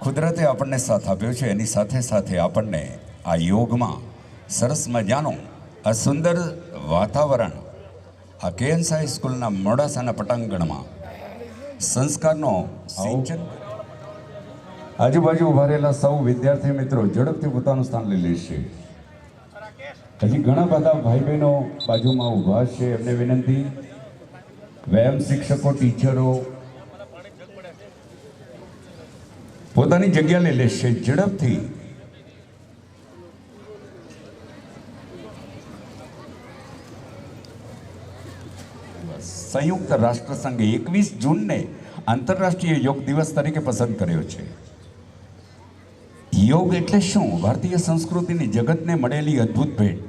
કુદરતે આપણને સાથ આપ્યો છે, એની સાથે સાથે આપણને આ યોગમાં સરસ મજાનું આ સુંદર વાતાવરણ આ કેએનસાઈ સ્કૂલના મોડાસાના પટાંગણમાં સંસ્કારનો સિંચન. આજુબાજુ ઉભા રહેલા સૌ વિદ્યાર્થી મિત્રો ઝડપથી પોતાનું સ્થાન લઈ લેશે. હજી ઘણા બધા ભાઈ બહેનો બાજુમાં ઊભા છે, એમને વિનંતી, વ્યાયામ શિક્ષકો, ટીચરો પોતાની જગ્યા લઈ લેશે ઝડપથી. સંયુક્ત રાષ્ટ્ર સંઘે 21 જૂનને આંતરરાષ્ટ્રીય યોગ દિવસ તરીકે પસંદ કર્યો છે. યોગ એટલે શું? ભારતીય સંસ્કૃતિની જગતને મળેલી અદ્ભુત ભેટ.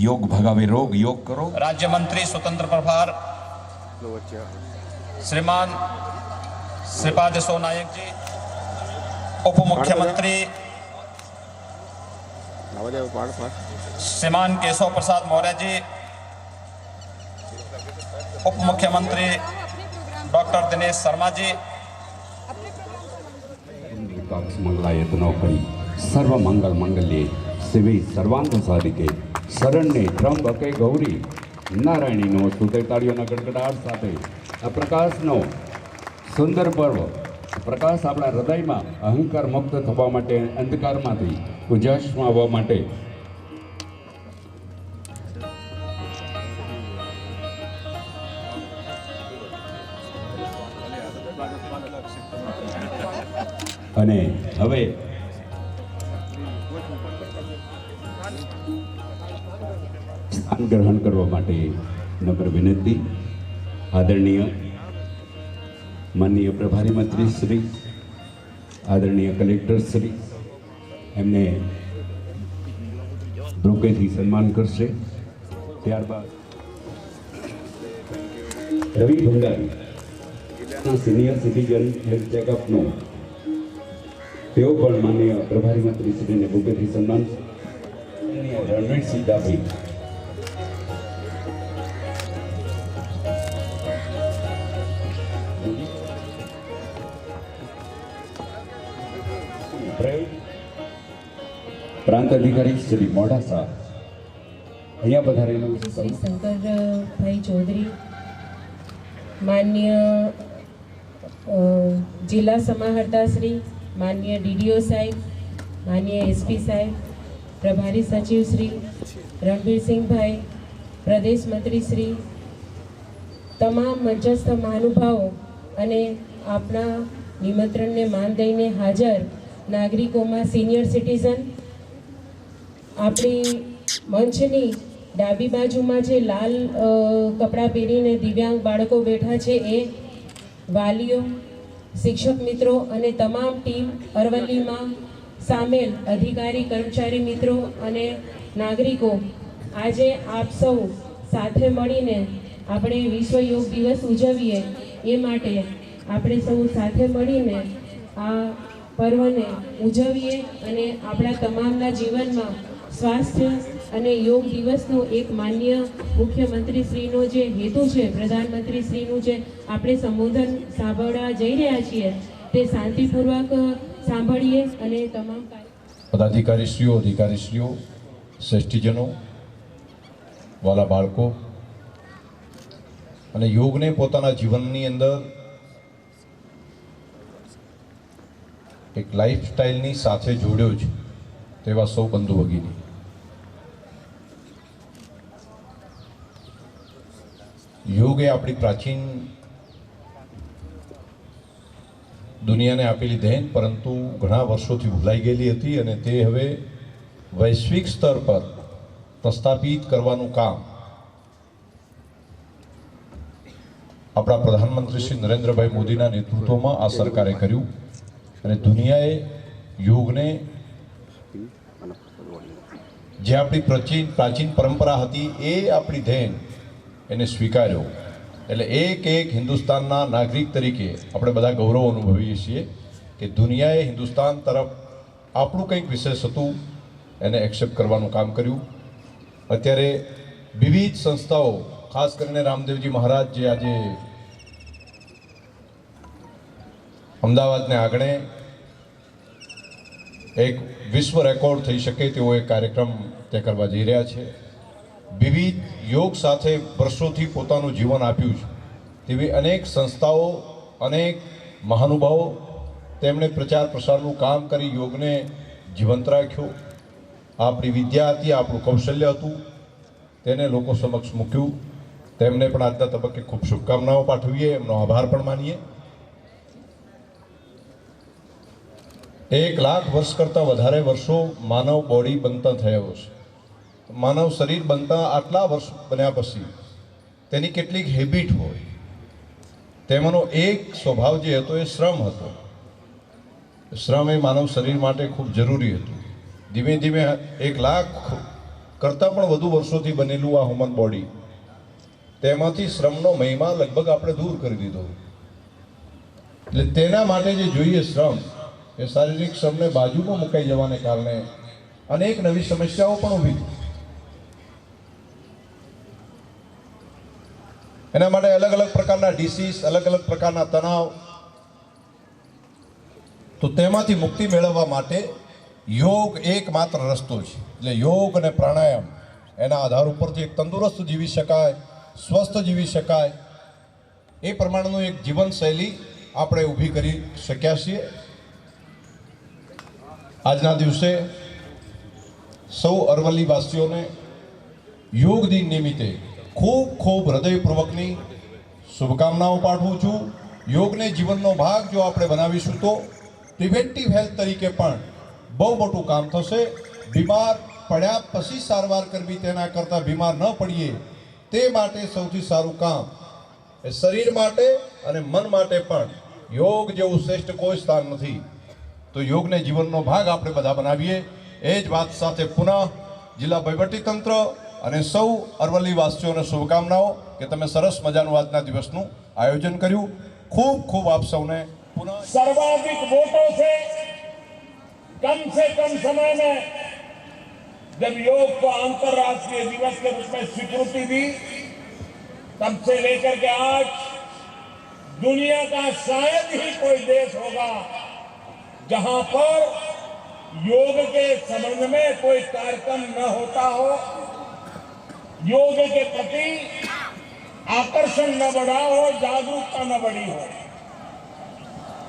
યોગ ભગાવે રોગ, યોગ કરો. राज्य मंत्री स्वतंत्र प्रभार श्रीमान श्रीपाद यशो नायक जी, उप मुख्यमंत्री श्रीमान केशव प्रसाद मौर्य जी, उप मुख्यमंत्री डॉक्टर दिनेश शर्मा जी, मंगलायतनो करी सर्व मंगल मंगल्ये शिवे सर्वांग साधिके शरण्ये त्र्यंबके गौरी नारायणीनो સુતેતાળીઓના ગડગડાટ સાથે આ પ્રકાશનો સુંદર પર્વ, પ્રકાશ આપણા હૃદયમાં અહંકાર મુક્ત થવા માટે, અંધકારમાંથી ઉજાસમાં આવવા માટે અને હવે સ્થાન ગ્રહણ કરવા માટે નમ્ર વિનંતી. આદરણીય માનનીય પ્રભારી મંત્રી શ્રી, આદરણીય કલેક્ટર શ્રી એમને બ્રોકેથી સન્માન કરશે. ત્યારબાદ રવિ ભંડારી સિનિયર સિટીઝન હેલ્થ ચેકઅપનો તેઓ પણ માનનીય પ્રભારી મંત્રી શ્રીને બુકેથી સન્માન. રણવીરસિંહ ડાભી, પ્રાંત અધિકારી શ્રી મોડાસા અહીંયા પધારેલું શ્રી શંકરભાઈ ચૌધરી, માનનીય જિલ્લા સમાહર્તા શ્રી, માનનીય ડીડીઓ સાહેબ, માનનીય એસપી સાહેબ, પ્રભારી સચિવ શ્રી રણવીરસિંહભાઈ, પ્રદેશ મંત્રી શ્રી, તમામ મંચસ્થ મહાનુભાવો અને આપણા નિમંત્રણને માન દઈને હાજર નાગરિકોમાં સિનિયર સિટીઝન, આપણી મંચની ડાબી બાજુમાં જે લાલ કપડાં પહેરીને દિવ્યાંગ બાળકો બેઠા છે એ વાલીઓ, શિક્ષક મિત્રો અને તમામ ટીમ, અરવલ્લીમાં સામેલ અધિકારી, કર્મચારી મિત્રો અને નાગરિકો, આજે આપ સૌ સાથે મળીને આપણે વિશ્વ યોગ દિવસ ઉજવીએ એ માટે આપણે સૌ સાથે મળીને આ પર્વને ઉજવીએ અને આપણા તમામના જીવનમાં સ્વાસ્થ્ય અને યોગ દિવસનો એક માન્ય મુખ્યમંત્રી શ્રીનો જે હેતુ છે, પ્રધાનમંત્રી શ્રીનું જે આપણે સંબોધન સાંભળવા જઈ રહ્યા છીએ તે શાંતિપૂર્વક સાંભળીએ અને તમામ પદાધિકારીશ્રીઓ, અધિકારીશ્રીઓ, શ્રેષ્ઠીજનો, વાલા બાળકો અને યોગને પોતાના જીવનની અંદર એક લાઈફસ્ટાઈલની સાથે જોડ્યો છે તેવા સૌ બંધુ ભગીની, યોગ એ આપણી પ્રાચીન દુનિયાને આપેલી દેન, પરંતુ ઘણા વર્ષોથી ભૂલાઈ ગયેલી હતી અને તે હવે વૈશ્વિક સ્તર પર પ્રસ્થાપિત કરવાનું કામ આપણા પ્રધાનમંત્રી શ્રી નરેન્દ્રભાઈ મોદીના નેતૃત્વમાં આ સરકારે કર્યું અને દુનિયાએ યોગને જે આપણી પ્રાચીન પરંપરા હતી એ આપણી દેન એને સ્વીકાર્યો. એટલે એક હિન્દુસ્તાનના નાગરિક તરીકે આપણે બધા ગૌરવ અનુભવીએ છીએ કે દુનિયાએ હિન્દુસ્તાન તરફ આપણું કંઈક વિશેષ હતું એને એક્સેપ્ટ કરવાનું કામ કર્યું. અત્યારે વિવિધ સંસ્થાઓ ખાસ કરીને રામદેવજી મહારાજ જે આજે અમદાવાદને આંગણે એક વિશ્વ રેકોર્ડ થઈ શકે તેવો એક કાર્યક્રમ તે કરવા જઈ રહ્યા છે. વિવિધ યોગ સાથે વર્ષોથી પોતાનું જીવન આપ્યું છે તેવી અનેક સંસ્થાઓ, અનેક મહાનુભાવો તેમણે પ્રચાર પ્રસારનું કામ કરી યોગને જીવંત રાખ્યો. આપણી વિદ્યા હતી, આપણું કૌશલ્ય હતું, તેને લોકો સમક્ષ મૂક્યું. તેમને પણ આજના તબક્કે ખૂબ શુભકામનાઓ પાઠવીએ, એમનો આભાર પણ માનીએ. 1 લાખ વર્ષ કરતાં વધારે વર્ષો માનવ બોડી બનતા થયો છે. માનવ શરીર બનતા આટલા વર્ષ બન્યા પછી તેની કેટલીક હેબિટ હોય, તેમાંનો એક સ્વભાવ જે હતો એ શ્રમ હતો. શ્રમ એ માનવ શરીર માટે ખૂબ જરૂરી હતું. ધીમે ધીમે 1 લાખ કરતાં પણ વધુ વર્ષોથી બનેલું આ હ્યુમન બોડી, તેમાંથી શ્રમનો મહિમા લગભગ આપણે દૂર કરી દીધો. એટલે તેના માટે જે જોઈએ શ્રમ, એ શારીરિક શ્રમને બાજુમાં મુકાઈ જવાને કારણે અનેક નવી સમસ્યાઓ પણ ઊભી થઈ. એના માટે અલગ અલગ પ્રકારના ડિસીઝ, અલગ અલગ પ્રકારના તણાવ. તો તેમાંથી મુક્તિ મેળવવા માટે યોગ એકમાત્ર રસ્તો છે. એટલે યોગ અને પ્રાણાયામ એના આધાર ઉપરથી એક તંદુરસ્ત જીવી શકાય, સ્વસ્થ જીવી શકાય, એ પ્રમાણેનું એક જીવનશૈલી આપણે ઊભી કરી શક્યા છીએ. આજના દિવસે સૌ અરવલ્લી વાસીઓને યોગ દિન નિમિત્તે ખૂબ ખૂબ હૃદયપૂર્વકની શુભકામનાઓ પાઠવું છું. યોગને જીવનનો ભાગ જો આપણે બનાવીશું તો પ્રિવેન્ટિવ હેલ્થ તરીકે પણ બહુ મોટું કામ થશે. બીમાર પડ્યા પછી સારવાર કરવી તેના કરતાં બીમાર ન પડીએ તે માટે સૌથી સારું કામ એ શરીર માટે અને મન માટે પણ યોગ જેવું શ્રેષ્ઠ કોઈ સ્થાન નથી. તો યોગને જીવનનો ભાગ આપણે બધા બનાવીએ. એ જ વાત સાથે પુનઃ જિલ્લા વહીવટીતંત્ર અને સૌ અરવલ્લી વાસીઓને શુભકામનાઓ કે તમે સરસ મજાનું આજના દિવસનું આયોજન કર્યું. ખૂબ ખૂબ આપ સૌને પુનઃ सर्वाधिक वोटों से कम समय में जब योग को अंतर्राष्ट्रीय दिवस के रूप में स्वीकृति दी, तब से लेकर के आज दुनिया का शायद ही कोई देश होगा जहां पर योग के संबंध में कोई कार्यक्रम न होता हो, योग के प्रति आकर्षण न बढ़ा हो, जागरूकता न बढ़ी हो.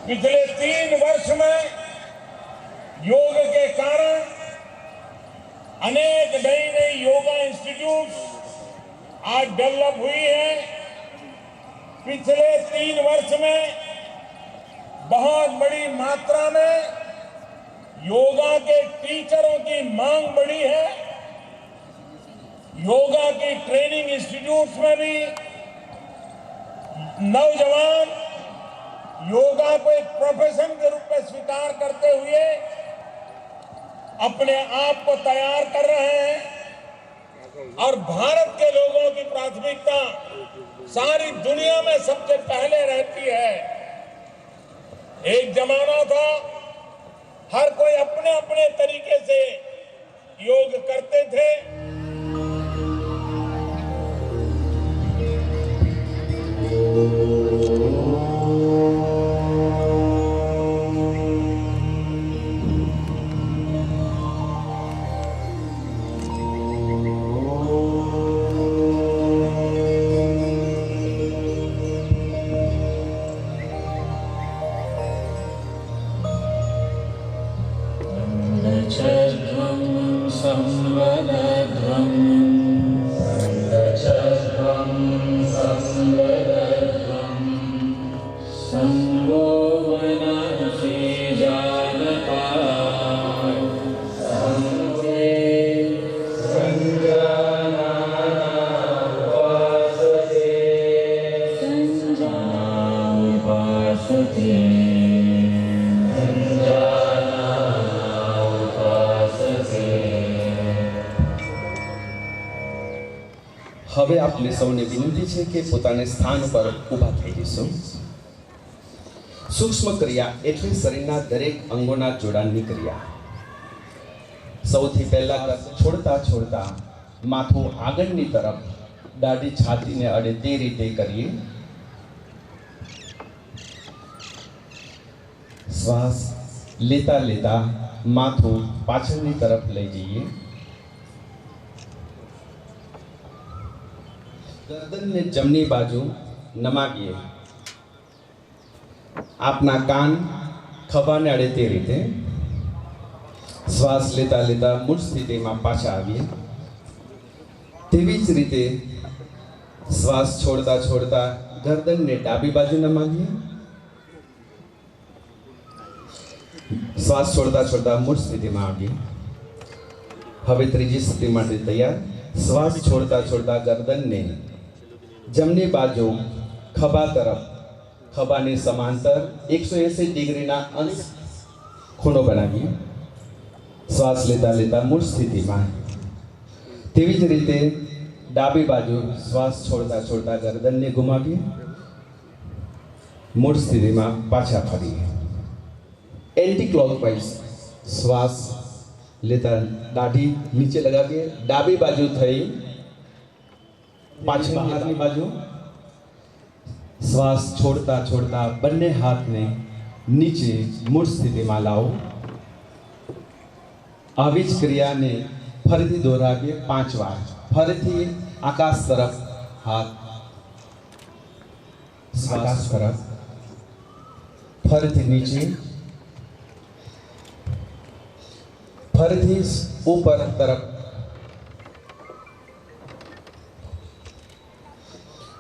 पिछले 3 वर्ष में योग के कारण अनेक नई नई योगा इंस्टीट्यूट आज डेवलप हुई है. पिछले 3 वर्ष में बहुत बड़ी मात्रा में योगा के टीचरों की मांग बढ़ी है. योगा की ट्रेनिंग इंस्टीट्यूट्स में भी नौजवान योगा को एक प्रोफेशन के रूप में स्वीकार करते हुए अपने आप को तैयार कर रहे हैं. और भारत के लोगों की प्राथमिकता सारी दुनिया में सबसे पहले रहती है. एक जमाना था हर कोई अपने अपने तरीके से योग करते थे. હવે આપને સૌને વિનંતી છે કે પોતાને સ્થાન પર ઊભા થઈ જશો. સૂક્ષ્મ ક્રિયા એટલે શરીરના દરેક અંગોના જોડાણની ક્રિયા. સૌથી પહેલા કદ છોડતા છોડતા માથું આગળની તરફ દાઢી છાતીને અડે તે રીતે કરીએ. શ્વાસ લેતા લેતા માથું પાછળની તરફ લઈ જઈએ. ગરદનને જમણી બાજુ નમાવીએ. આપના કાન ખભાને અડે તે રીતે. શ્વાસ લેતા લેતા મૂળ સ્થિતિમાં પાછા આવીએ. તેવી જ રીતે શ્વાસ છોડતા છોડતા ગરદનને ડાબી બાજુ નમાવીએ. શ્વાસ છોડતા છોડતા મૂળ સ્થિતિમાં આવીએ. હવે ત્રીજી સ્થિતિ માટે તૈયાર. શ્વાસ છોડતા છોડતા ગરદનને જમણી બાજુ ખભા તરફ, ખભાની સમાંતર 180 ડિગ્રીના અંશ ખૂણો બનાવીએ. શ્વાસ લેતા લેતા મૂળ સ્થિતિમાં. તેવી જ રીતે ડાબી બાજુ શ્વાસ છોડતા છોડતા ગરદનને ઘુમાવીએ. મૂળ સ્થિતિમાં પાછા ફરીએ. એન્ટી ક્લોકવાઇઝ શ્વાસ લેતા દાઢી નીચે લગાવીએ. ડાબી બાજુ થઈ પાછળ બહારની બાજુ. શ્વાસ છોડતા છોડતા બંને હાથને નીચે મૂળ સ્થિતિમાં લાવો. આવી જ ક્રિયાને ફરીથી દોહરાવીએ 5 વાર. ફરીથી આકાશ તરફ હાથ, આકાશ તરફ, ફરીથી નીચે, ફરીથી ઉપર તરફ,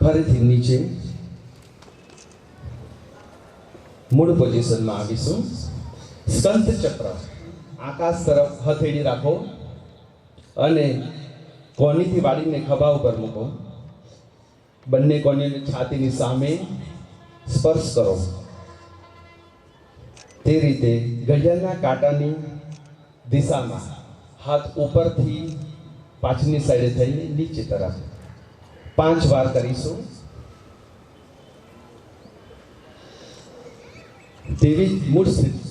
ફરીથી નીચે. મૂળ પોઝિશનમાં આવીશું. સ્કંદ ચક્ર. આકાશ તરફ હથેળી રાખો અને કોણીથી વાળીને ખભા ઉપર મૂકો. બંને કોણીને છાતીની સામે સ્પર્શ કરો. તે રીતે ઘડિયાળના કાંટાની દિશામાં હાથ ઉપરથી પાછળની સાઈડે થઈને નીચે તરફ 5 વાર કરીશું.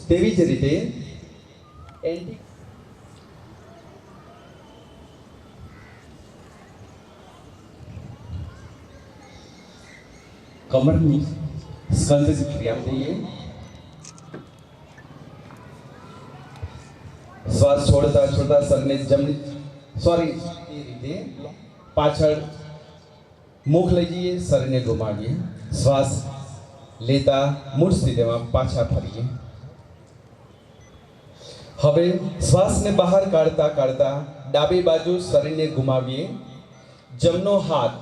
તેવી જ રીતે કમરની સ્કંદ ક્રિયા કરીએ. શ્વાસ છોડતા છોડતા સરને જમણી એ રીતે પાછળ મુખ લઈ જઈએ. શરીરને ઘુમાવીએ. શ્વાસ લેતા મૂળ સ્થિતિમાં પાછા ફરીએ. હવે શ્વાસને બહાર કાઢતા કાઢતા ડાબી બાજુ શરીરને ઘુમાવીએ. જમણો હાથ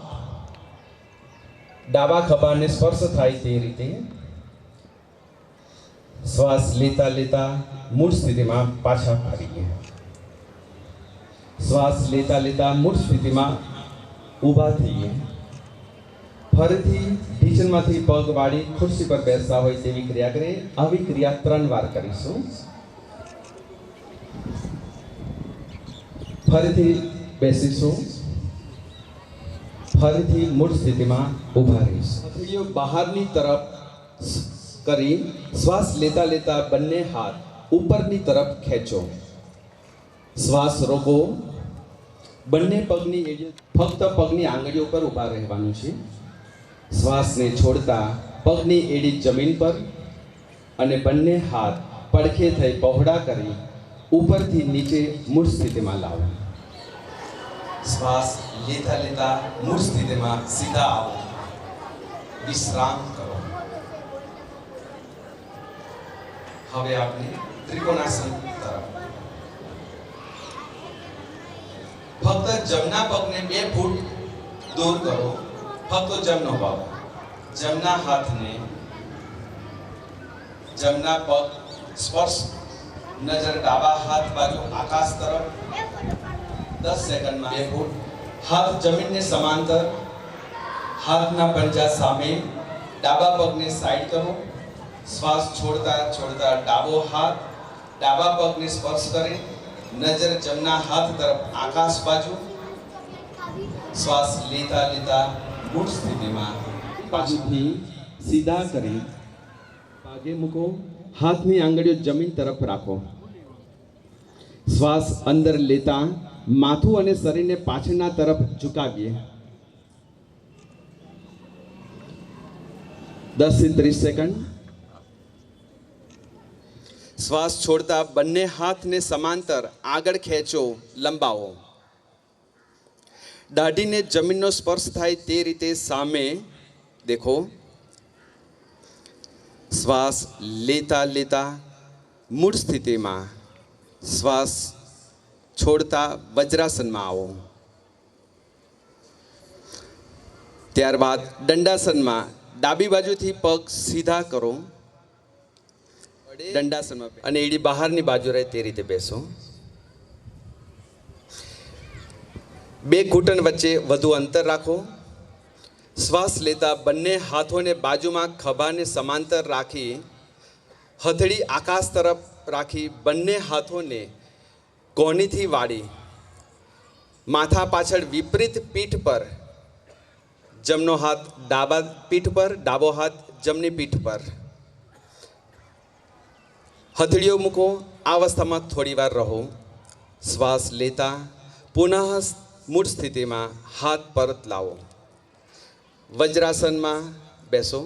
ડાબા ખભાને સ્પર્શ થાય તે રીતે. શ્વાસ લેતા લેતા મૂળ સ્થિતિમાં પાછા ફરીએ. શ્વાસ લેતા લેતા મૂળ સ્થિતિમાં ઊભા થઈએ. ફરીથી ઢીચણમાંથી પગ વાળી ખુરશી પર બેસતા હોય તેવી ક્રિયા કરીએ. આવી ક્રિયા 3 વાર કરીશું. ફરીથી બેસીશું. ફરીથી મૂળ સ્થિતિમાં ઊભા રહીશું. હથેળીઓ બહારની તરફ કરી શ્વાસ લેતા લેતા બંને હાથ ઉપરની તરફ ખેંચો. શ્વાસ રોકો. બંને પગની એડીઓ ફક્ત પગની આંગળીઓ પર ઊભા રહેવાનું છે. શ્વાસને છોડતા પગની એડી જમીન પર અને બંને હાથ પડખે થઈ પહોળા કરી ઉપરથી નીચે મૂળ સ્થિતિમાં લાવો. શ્વાસ લેતા લેતા મૂળ સ્થિતિમાં સીધા આવો. વિશ્રામ કરો. હવે આપણે ત્રિકોણાસન તરફ. ફક્ત જમણા પગને 2 ફૂટ દૂર કરો. ફક્ત જમણો પગ. જમણા હાથને જમણા પગ સ્પર્શ. નજર ડાબા હાથ બાજુ આકાશ તરફ. 10 સેકન્ડમાં 2 ફૂટ. હાથ જમીનને સમાંતર. હાથના પંજા સામે. ડાબા પગને સાઈડ કરો. શ્વાસ છોડતા છોડતા ડાબો હાથ ડાબા પગને સ્પર્શ કરે. નજર જમણા હાથ તરફ આકાશ બાજુ. શ્વાસ લેતા લેતા મૂળ સ્થિતિમાં પાછળથી સીધા કરી પાગે મૂકો. હાથની આંગળીઓ જમીન તરફ રાખો. શ્વાસ અંદર લેતા માથું અને શરીરને પાછળના તરફ ઝુકાવીએ. 10 થી 30 સેકન્ડ. શ્વાસ છોડતા બંને હાથને સમાંતર આગળ ખેંચો, લંબાવો. દાઢીને જમીનનો સ્પર્શ થાય તે રીતે સામે દેખો. શ્વાસ લેતા લેતા મૂળ સ્થિતિમાં, શ્વાસ છોડતા વજ્રાસનમાં આવો. ત્યારબાદ દંડાસનમાં ડાબી બાજુથી પગ સીધા કરો, દંડાસનમાં, અને એડી બહારની બાજુ રહે તે રીતે બેસો. બે ઘૂંટણ વચ્ચે વધુ અંતર રાખો. શ્વાસ લેતા બંને હાથોને બાજુમાં ખભાને સમાંતર રાખી, હથેળી આકાશ તરફ રાખી બંને હાથોને કોણીથી વાળી, માથા પાછળ વિપરીત પીઠ પર, જમણો હાથ ડાબા પીઠ પર, ડાબો હાથ જમણી પીઠ પર. હથેળીઓ મૂકો. આ અવસ્થામાં થોડી વાર રહો. શ્વાસ લેતા પુનઃ મૂળ સ્થિતિમાં હાથ પરત લાવો. વજ્રાસનમાં બેસો.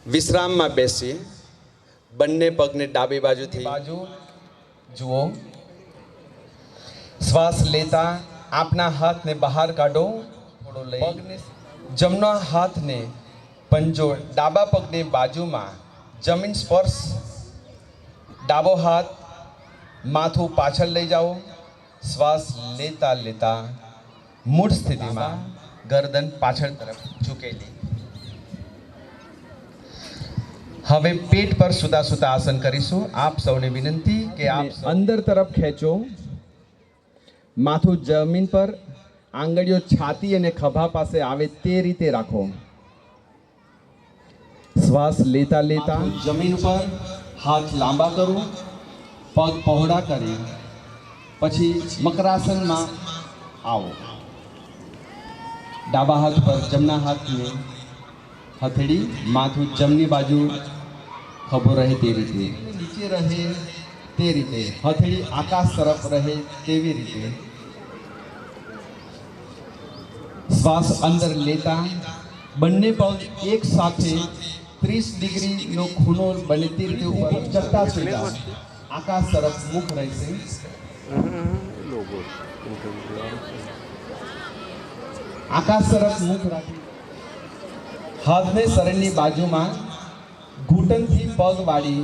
વિશ્રામમાં બેસીએ. બંને પગને ડાબી બાજુથી બાજુ જુઓ. શ્વાસ લેતા આપના હાથને બહાર કાઢો, થોડો લઈ. જમણો હાથને પંજો ડાબા પગની બાજુમાં, જમીન સ્પર્શ. ડાબો હાથ માથું પાછળ લઈ જાઓ. શ્વાસ લેતા લેતા મૂળ સ્થિતિમાં, ગરદન પાછળ તરફ ઝૂકેલી. હવે પેટ પર સુતા સુતા આસન કરીશું. આપ સૌને વિનંતી કે આપ અંદર તરફ ખેંચો. માથું જમીન પર, આંગળીઓ છાતી અને ખભા પાસે આવે તે રીતે રાખો. શ્વાસ લેતા લેતા જમીન પર હાથ લાંબા કરો, પગ પહોળા કરી, પછી મકરાસનમાં આવો. ડાબા હાથ પર જમણા હાથને હથેળી, માથું જમણી બાજુ ખભો રહે તે રીતે, નીચે રહે તે રીતે, હથેળી આકાશ તરફ રહે તેવી રીતે. શ્વાસ અંદર લેતા બંને પગ એક સાથે 30 ડિગ્રીનો ખૂણો બને તે રીતે ઉપર ચડતા સુધા આકાશ તરફ મુખ રહેશે. આકાશ તરફ મુખ રાખી હાથને શરીરની બાજુમાં ઘૂંટણથી પગ વાળી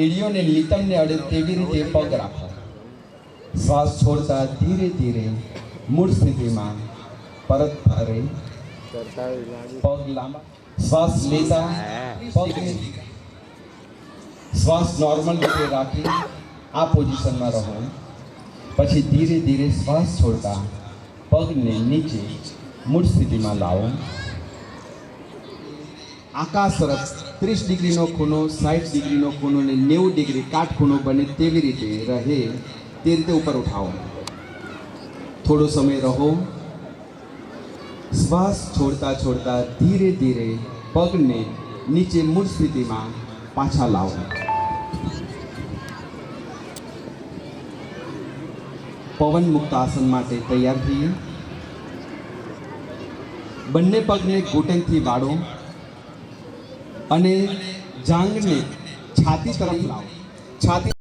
એડીઓને નિતંબને અડે તેવી રીતે પગ રાખો. શ્વાસ છોડતા ધીરે ધીરે મૂળ સ્થિતિમાં પરત ફરે. પગ લાંબા. શ્વાસ લેતા પગને શ્વાસ નોર્મલ રીતે રાખી આ પોઝિશનમાં રહો. પછી ધીરે ધીરે શ્વાસ છોડતા પગને નીચે મૂળ સ્થિતિમાં લાવો. આકાશ તરફ 30 ડિગ્રીનો ખૂણો, 60 ડિગ્રીનો ખૂણો અને 90 ડિગ્રી કાટખૂણો બને તેવી રીતે રહે તે રીતે ઉપર ઉઠાવો. થોડો સમય રહો. શ્વાસ છોડતા છોડતા ધીરે ધીરે પગને નીચે મૂળ સ્થિતિમાં પાછા લાવો. પવન મુક્ત આસન માટે તૈયાર થઈએ. બંને પગને ઘૂંટણથી વાળો અને જાંઘને છાતી તરફ લાવો. છાતી